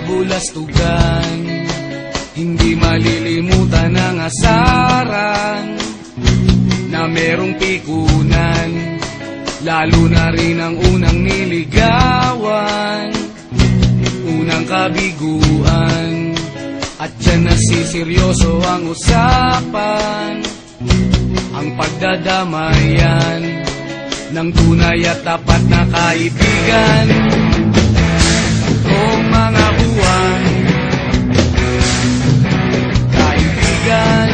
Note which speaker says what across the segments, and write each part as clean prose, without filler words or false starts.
Speaker 1: kabulastugan. Hindi malilimutan ang asaran na merong pikunan, lalo na rin ang unang niligawan, unang kabiguan. At dyan nasiseryoso ang usapan, ang pagdadamayan ng tunay at tapat na kaibigan. Kung mga buwan, kaibigan,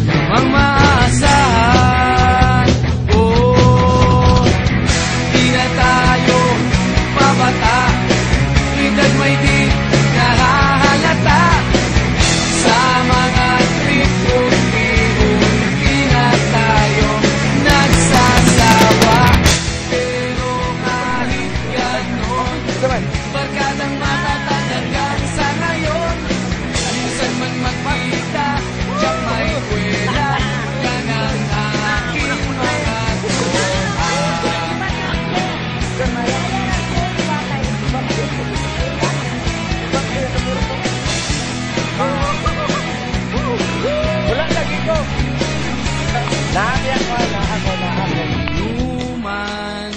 Speaker 1: namang maaasahan. Oh, di na tayo pabata, edad may di nahahalata. Sa mga trip unti-unti na tayo nagsasawa. Pero kahit ganon, barkadang matatalagang sa ngayon. Minsan man magpakita, tiyak may kwela, yan ang aking mga tropa.
Speaker 2: Wala lagi ko. Nahabiyak ko na ako.
Speaker 1: Inuman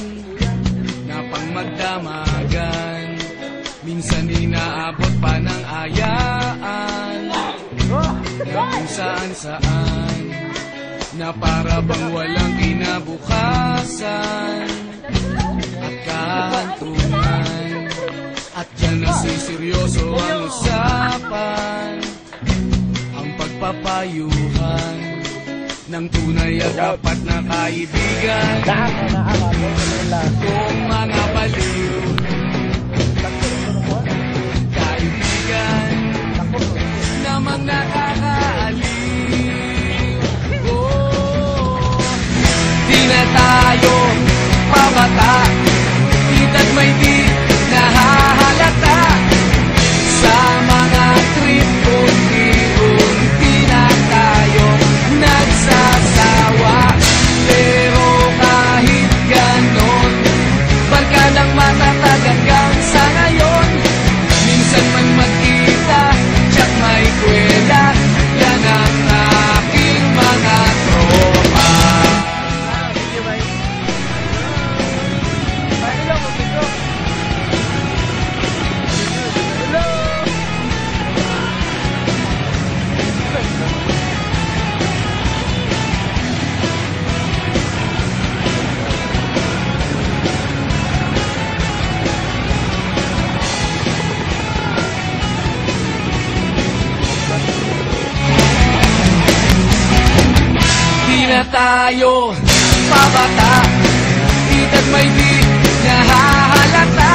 Speaker 1: na pang magdamagan, minsan inaabot pa ng ayaan, na kung saan-saan, na para bang walang kinabukasan at kahantungan. At dyan nasiseryoso ang usapan, ang pagpapayuhan ng tunay at dapat na kaibigan. Kung mga baliw, kaibigan, namang nakakaaliw. Oh, di na tayo pabata, edad may di nahahalata. Sa mga trip unti-unti na tayo nagsasawa. Pero kahit ganon, barkadang matatag hanggang sa ngayon. Minsan man magkita, tiyak may kwela, yan ang aking mga tropa. Di na tayo pabata, edad may di nahahalata.